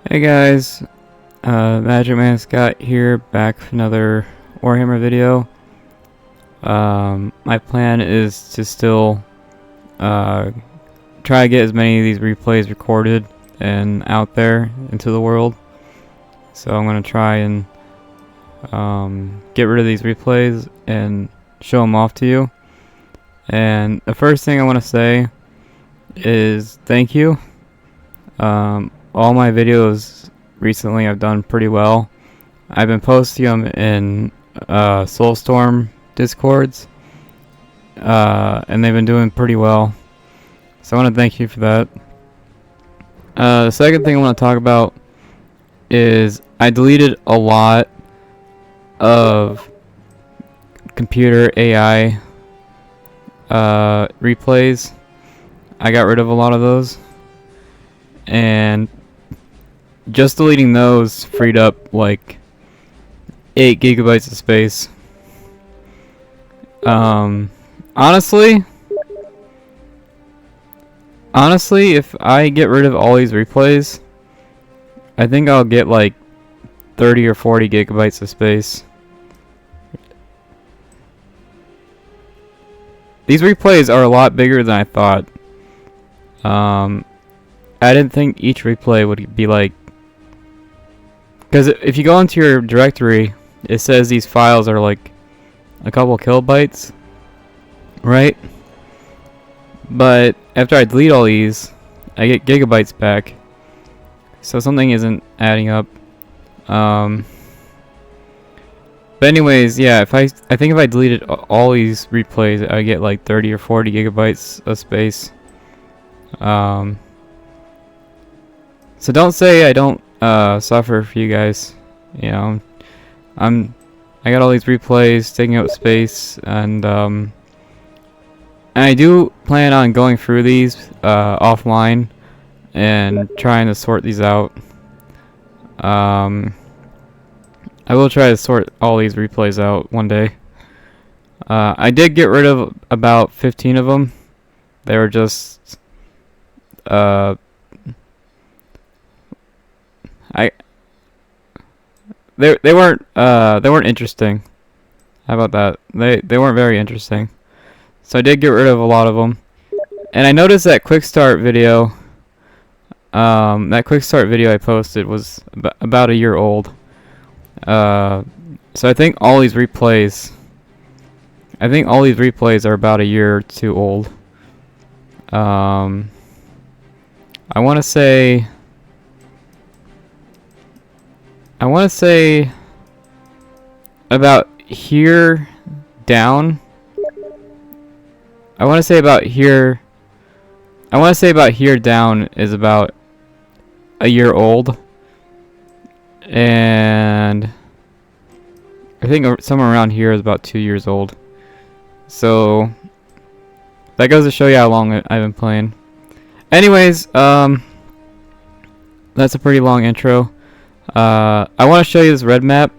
Hey guys, Magic Man Scott here, back with another Warhammer video. My plan is to still try to get as many of these replays recorded and out there into the world. So I'm going to try and get rid of these replays and show them off to you. And the first thing I want to say is thank you. All my videos recently have done pretty well. I've been posting them in Soulstorm Discords, and they've been doing pretty well. So I want to thank you for that. The second thing I want to talk about is I deleted a lot of computer AI replays. I got rid of a lot of those, and just deleting those freed up like 8 gigabytes of space. Honestly, if I get rid of all these replays, I think I'll get like 30 or 40 gigabytes of space. These replays are a lot bigger than I thought. I didn't think each replay would be like, because if you go into your directory, it says these files are like a couple kilobytes, right? But after I delete all these, I get gigabytes back. So something isn't adding up. But anyways, yeah, I think if I deleted all these replays, I get like 30 or 40 gigabytes of space. So don't say I don't suffer for you guys. You know, I got all these replays taking up space, and I do plan on going through these offline and trying to sort these out. I will try to sort all these replays out one day. I did get rid of about 15 of them. They were just they weren't interesting. How about that? They weren't very interesting. So I did get rid of a lot of them. And I noticed that quick start video I posted was about a year old. So I think all these replays are about a year or two old. I want to say about here down. I want to say about here down is about a year old, and I think somewhere around here is about 2 years old. So that goes to show you how long I've been playing. Anyways, that's a pretty long intro. I want to show you this red map.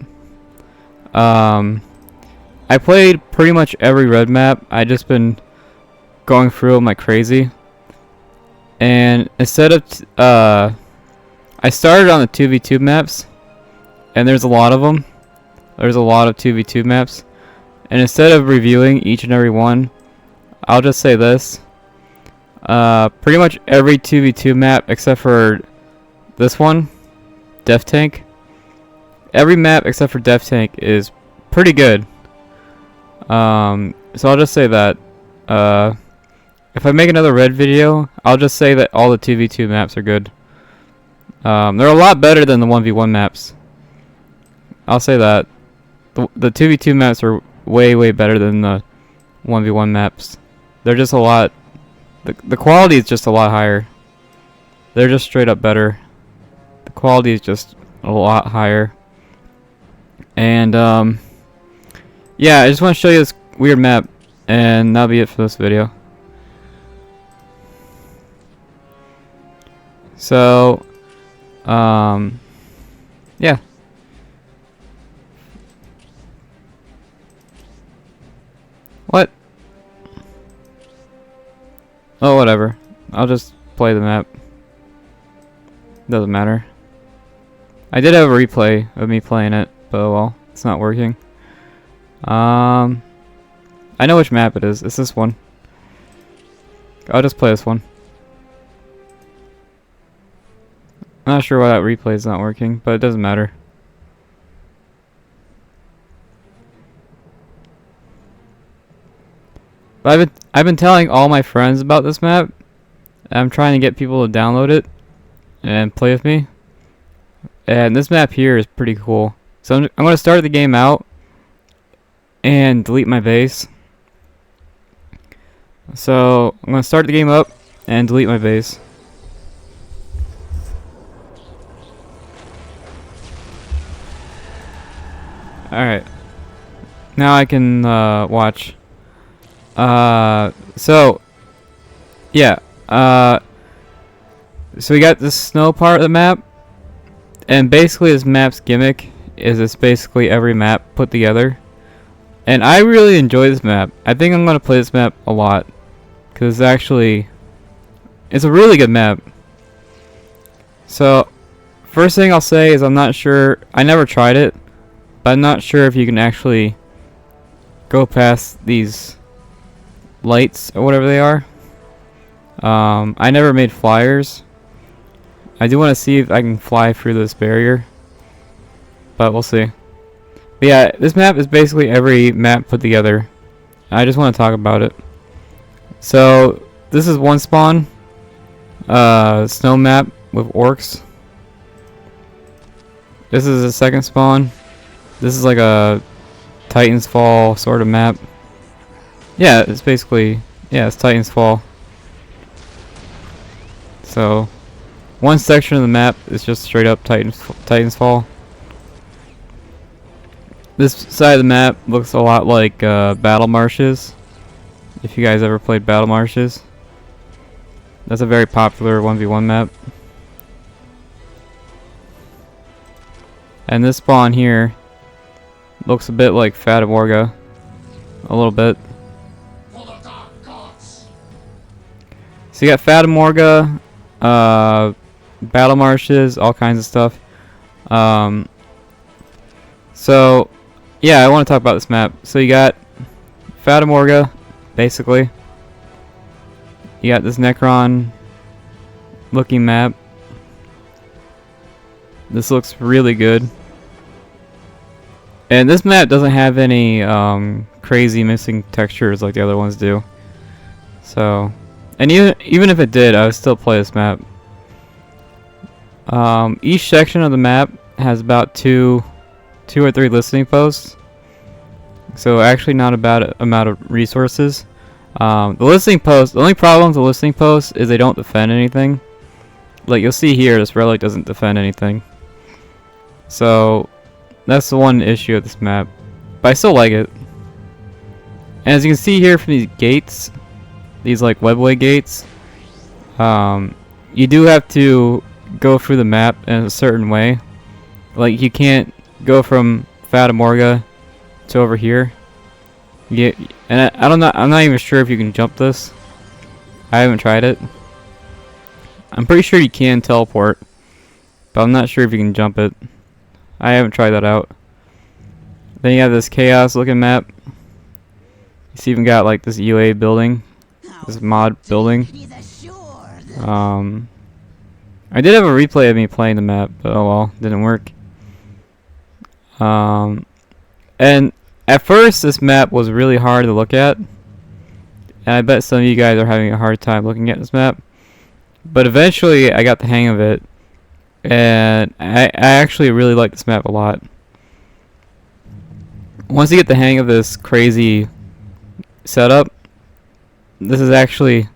I played pretty much every red map. I just been going through them like crazy. And instead of I started on the 2v2 maps, and there's a lot of them. There's a lot of 2v2 maps. And instead of reviewing each and every one, I'll just say this. Pretty much every 2v2 map except for this one, Def Tank. Every map except for Def Tank is pretty good. So I'll just say that. If I make another red video, I'll just say that all the 2v2 maps are good. They're a lot better than the 1v1 maps. I'll say that. The 2v2 maps are way better than the 1v1 maps. They're just a lot. The quality is just a lot higher. They're just straight up better. The quality is just a lot higher. And yeah, I just want to show you this weird map, and that'll be it for this video. So yeah. What? Oh, whatever. I'll just play the map. Doesn't matter. I did have a replay of me playing it, but oh well, it's not working. I know which map it is. It's this one. I'll just play this one. I'm not sure why that replay is not working, but it doesn't matter. But I've been telling all my friends about this map. I'm trying to get people to download it and play with me. And this map here is pretty cool. So I'm going to start the game out and delete my base. So I'm going to start the game up and delete my base. Alright. Now I can watch. So yeah. So we got this snow part of the map. And basically this map's gimmick is it's basically every map put together. And I really enjoy this map. I think I'm going to play this map a lot. Because it's a really good map. So, first thing I'll say is I'm not sure, I never tried it. But I'm not sure if you can actually go past these lights or whatever they are. I never made flyers. I do want to see if I can fly through this barrier, but we'll see. But yeah, this map is basically every map put together. I just want to talk about it. So this is one spawn, snow map with orcs. This is a second spawn. This is like a Titan's Fall sort of map. Yeah, it's basically, yeah, it's Titan's Fall. So one section of the map is just straight up Titan's Fall. This side of the map looks a lot like Battle Marshes. If you guys ever played Battle Marshes. That's a very popular 1v1 map. And this spawn here looks a bit like Fata Morgana. A little bit. So you got Fata Morgana, Battle Marshes, all kinds of stuff. So yeah, I want to talk about this map. So you got Fata Morgana, basically. You got this Necron looking map. This looks really good. And this map doesn't have any crazy missing textures like the other ones do. So, and even if it did, I would still play this map. Each section of the map has about two or three listening posts. So actually not a bad amount of resources. The listening posts, the only problem with the listening posts is they don't defend anything. Like you'll see here, this relic doesn't defend anything. So that's the one issue of this map. But I still like it. And as you can see here from these gates, these like webway gates, you do have to go through the map in a certain way. Like you can't go from Fata Morgana to over here. Yeah, and I'm not even sure if you can jump this. I haven't tried it. I'm pretty sure you can teleport, but I'm not sure if you can jump it. I haven't tried that out. Then you have this chaos looking map. It's even got like this UA building, this mod building. I did have a replay of me playing the map, but oh well, didn't work. And at first this map was really hard to look at, and I bet some of you guys are having a hard time looking at this map. But eventually I got the hang of it, and I actually really like this map a lot. Once you get the hang of this crazy setup, this is actually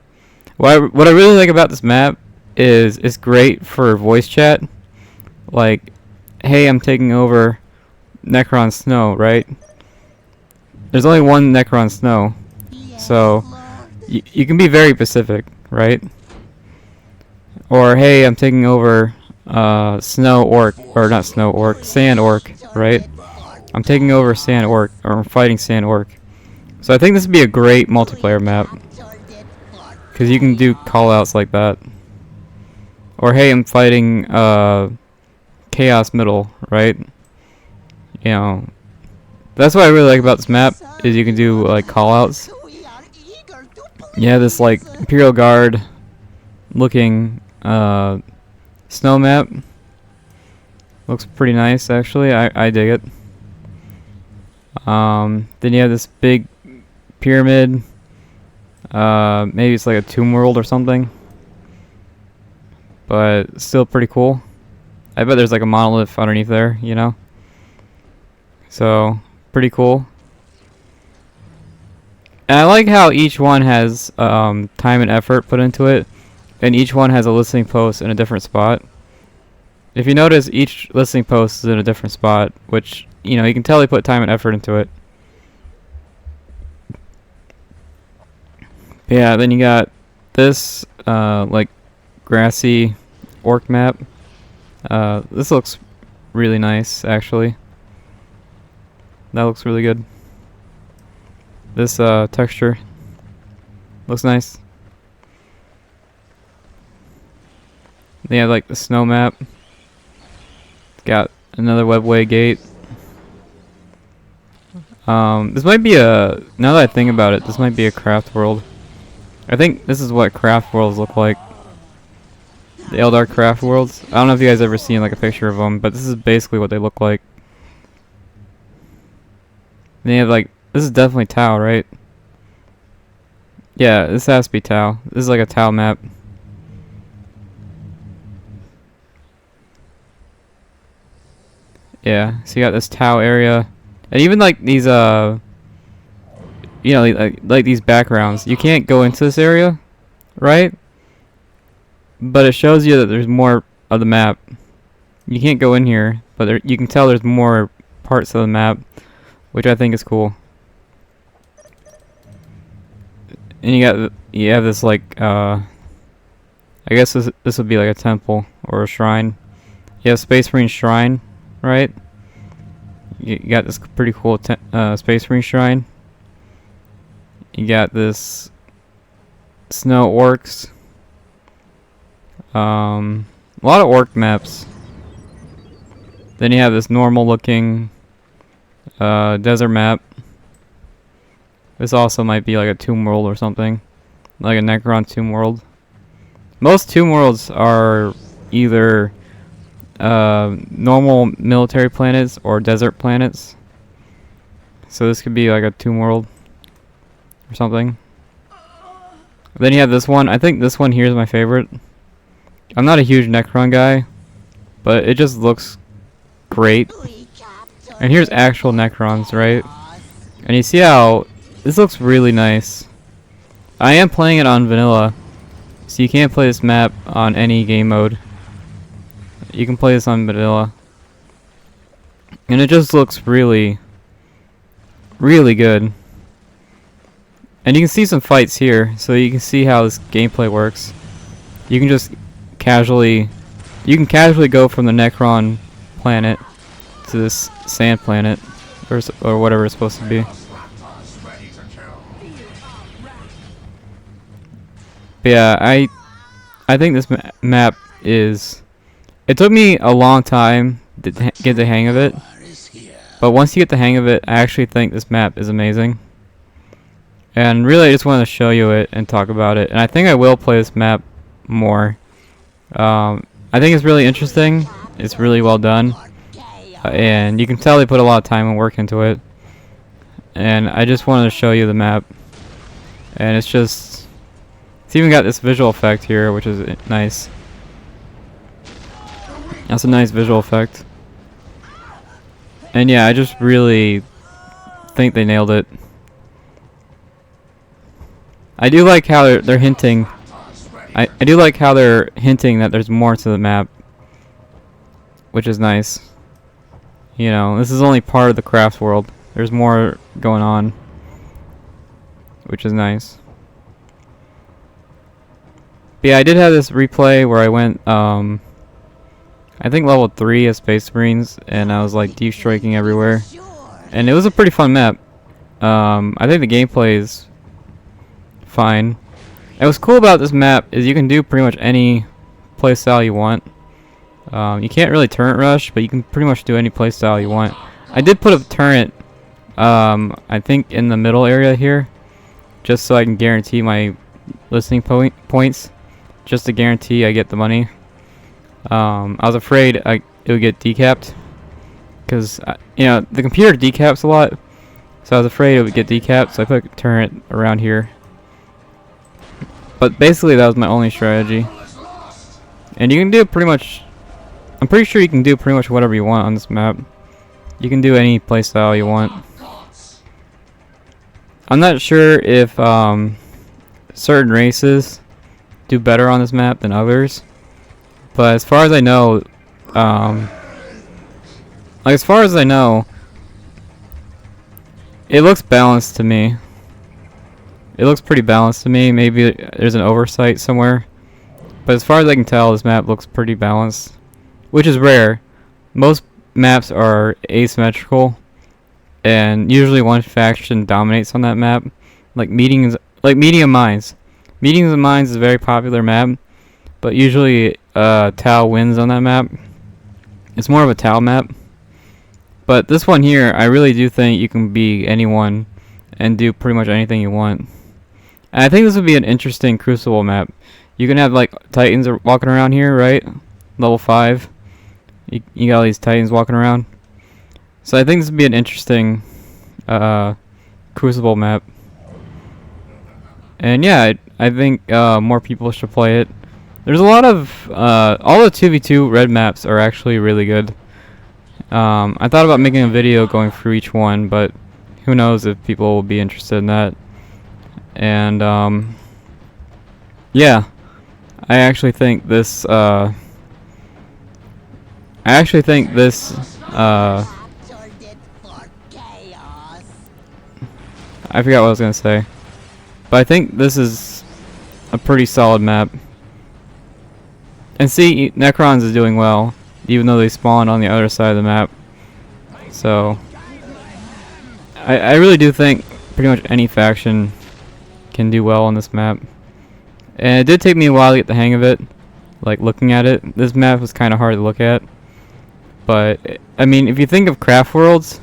what I really like about this map is it's great for voice chat. Like, hey, I'm taking over Necron Snow, right? There's only one Necron Snow, so you can be very specific, right? Or hey, I'm taking over Snow Orc, or not Snow Orc, Sand Orc, right? I'm taking over Sand Orc, or I'm fighting Sand Orc. So I think this would be a great multiplayer map, because you can do callouts like that. Or hey, I'm fighting chaos middle, right? You know, that's what I really like about this map, is you can do like callouts. Yeah, this like Imperial Guard looking snow map. Looks pretty nice actually. I dig it. Then you have this big pyramid. Maybe it's like a tomb world or something. But still pretty cool. I bet there's like a monolith underneath there, you know? So, pretty cool. And I like how each one has time and effort put into it. And each one has a listening post in a different spot. If you notice, each listening post is in a different spot, which, you know, you can tell they put time and effort into it. But yeah, then you got this, like, grassy orc map. This looks really nice, actually. That looks really good. This texture looks nice. They have like the snow map. It's got another webway gate. This might be a, now that I think about it, this might be a craft world. I think this is what craft worlds look like. The Eldar craft worlds. I don't know if you guys ever seen like a picture of them, but this is basically what they look like. They have like, this is definitely Tau, right? Yeah, this has to be Tau. This is like a Tau map. Yeah, so you got this Tau area. And even like these, you know, like these backgrounds. You can't go into this area, right? But it shows you that there's more of the map. You can't go in here, but you can tell there's more parts of the map, which I think is cool. And you have this like I guess this would be like a temple or a shrine. You have Space Marine Shrine, right? You got this pretty cool Space Marine Shrine. You got this snow orcs. A lot of orc maps. Then you have this normal looking desert map. This also might be like a tomb world or something. Like a Necron tomb world. Most tomb worlds are either normal military planets or desert planets. So this could be like a tomb world or something. Then you have this one. I think this one here is my favorite. I'm not a huge Necron guy, but it just looks great. And here's actual Necrons, right? And you see how this looks really nice. I am playing it on vanilla, so you can't play this map on any game mode. You can play this on vanilla. And it just looks really, really good. And you can see some fights here, so you can see how this gameplay works. You can just casually go from the Necron planet to this sand planet, or whatever it's supposed to be. But yeah, I think this map is. It took me a long time to get the hang of it, but once you get the hang of it, I actually think this map is amazing. And really, I just wanted to show you it and talk about it. And I think I will play this map more. I think it's really interesting. It's really well done. And you can tell they put a lot of time and work into it. And I just wanted to show you the map. And it's just... It's even got this visual effect here, which is nice. That's a nice visual effect. And yeah, I just really think they nailed it. I do like how they're hinting... I do like how they're hinting that there's more to the map, which is nice. You know, this is only part of the craft world. There's more going on, which is nice. But yeah, I did have this replay where I went, I think level 3 of Space Marines, and I was like deep striking everywhere. And it was a pretty fun map. I think the gameplay is fine. And what's cool about this map is you can do pretty much any playstyle you want. You can't really turret rush, but you can pretty much do any playstyle you want. I did put a turret, I think in the middle area here, just so I can guarantee my listening points, just to guarantee I get the money. I was afraid it would get decapped, because you know, the computer decaps a lot, so I was afraid it would get decapped, so I put a turret around here. But basically that was my only strategy. And you can do pretty much, I'm pretty sure you can do pretty much whatever you want on this map. You can do any playstyle you want. I'm not sure if certain races do better on this map than others, but as far as I know, it looks balanced to me. It looks pretty balanced to me. Maybe there's an oversight somewhere, but as far as I can tell, this map looks pretty balanced, which is rare. Most maps are asymmetrical, and usually one faction dominates on that map. Like Medium Mines. Medium Mines is a very popular map, but usually Tau wins on that map. It's more of a Tau map. But this one here, I really do think you can be anyone and do pretty much anything you want. And I think this would be an interesting Crucible map. You can have like Titans walking around here, right? Level 5. You got all these Titans walking around. So I think this would be an interesting Crucible map. And yeah, I think more people should play it. There's a lot of all the 2v2 red maps are actually really good. I thought about making a video going through each one, but who knows if people will be interested in that. And yeah, I actually think this I forgot what I was gonna say, but I think this is a pretty solid map. And see, Necrons is doing well, even though they spawn on the other side of the map. So I really do think pretty much any faction can do well on this map. And it did take me a while to get the hang of it, like looking at it. This map was kind of hard to look at. But I mean, if you think of Craft Worlds,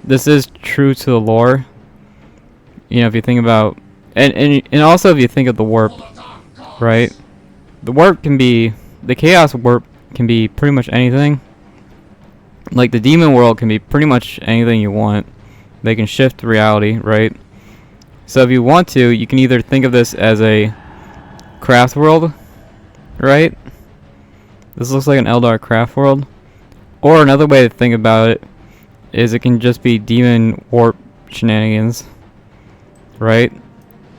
this is true to the lore. You know, if you think about, and also if you think of the warp, right? The warp can be, the chaos warp can be pretty much anything. Like the demon world can be pretty much anything you want. They can shift reality, right? So if you want to, you can either think of this as a craft world, right? This looks like an Eldar craft world. Or another way to think about it is it can just be demon warp shenanigans, right?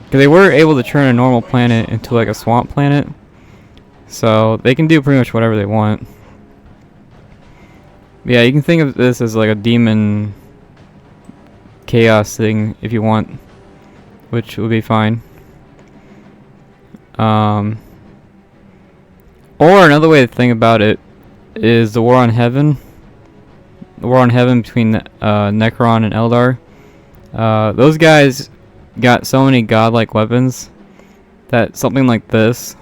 Because they were able to turn a normal planet into like a swamp planet. So they can do pretty much whatever they want. But yeah, you can think of this as like a demon chaos thing if you want, which would be fine. Or another way to think about it is the War on Heaven. The War on Heaven between Necron and Eldar. Those guys got so many godlike weapons that something like this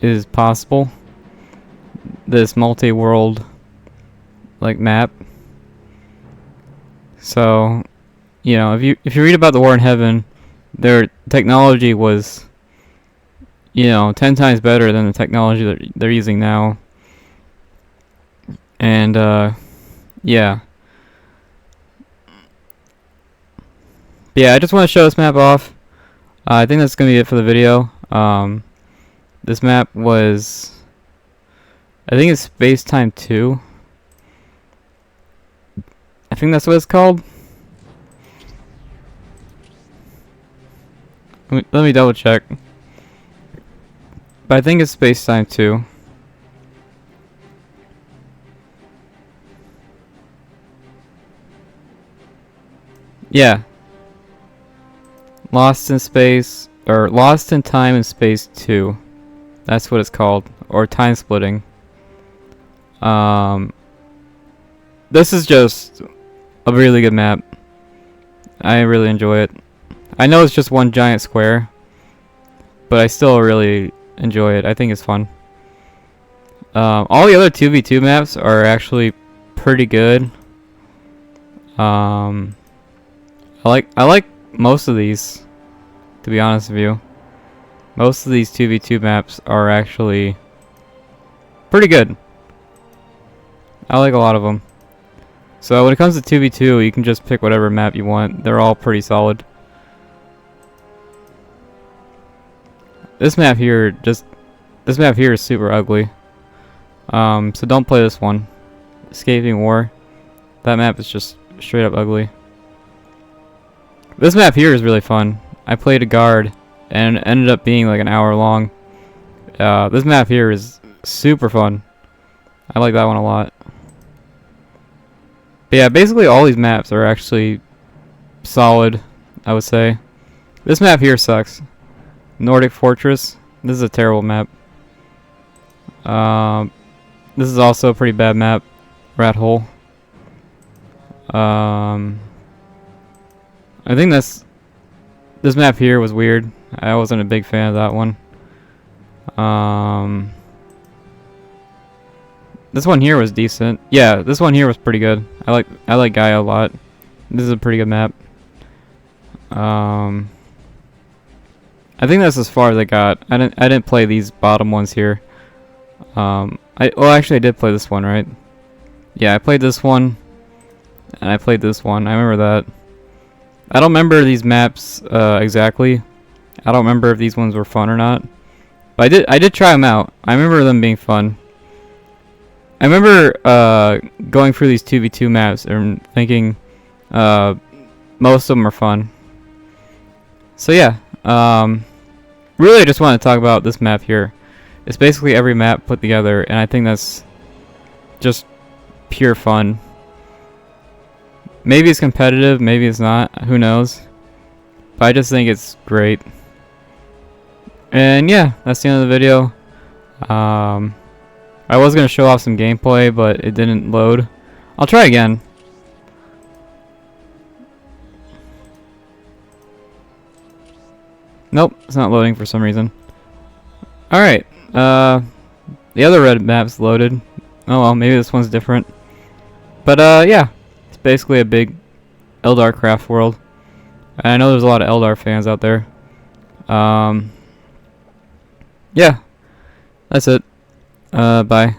is possible. This multi-world like map. So, you know, if you read about the War in Heaven, their technology was, you know, 10 times better than the technology that they're using now. And yeah. Yeah, I just want to show this map off. I think that's gonna be it for the video. This map was, I think it's Space Time 2. I think that's what it's called. Let me double check. But I think it's Space Time 2. Yeah. Lost in Space, or Lost in Time and Space 2. That's what it's called. Or Time Splitting. This is just a really good map. I really enjoy it. I know it's just one giant square, but I still really enjoy it. I think it's fun. All the other 2v2 maps are actually pretty good. I like most of these, to be honest with you. Most of these 2v2 maps are actually pretty good. I like a lot of them. So when it comes to 2v2, you can just pick whatever map you want. They're all pretty solid. This map here is super ugly. So don't play this one. Escaping War. That map is just straight up ugly. This map here is really fun. I played a guard and it ended up being like an hour long. This map here is super fun. I like that one a lot. But yeah, basically all these maps are actually solid, I would say. This map here sucks. Nordic Fortress. This is a terrible map. This is also a pretty bad map. Rat Hole. I think this map here was weird. I wasn't a big fan of that one. This one here was decent. Yeah, this one here was pretty good. I like Gaia a lot. This is a pretty good map. I think that's as far as I got. I didn't play these bottom ones here. Well, actually I did play this one, right? Yeah, I played this one and I played this one. I remember that. I don't remember these maps exactly. I don't remember if these ones were fun or not. But I did try them out. I remember them being fun. I remember going through these 2v2 maps and thinking most of them are fun. So yeah, really I just want to talk about this map here. It's basically every map put together, and I think that's just pure fun. Maybe it's competitive, maybe it's not, who knows. But I just think it's great. And yeah, that's the end of the video. I was going to show off some gameplay, but it didn't load. I'll try again. Nope, it's not loading for some reason. Alright, the other red map's loaded. Oh well, maybe this one's different. But yeah, it's basically a big Eldar craft world. And I know there's a lot of Eldar fans out there. Yeah, that's it. Bye.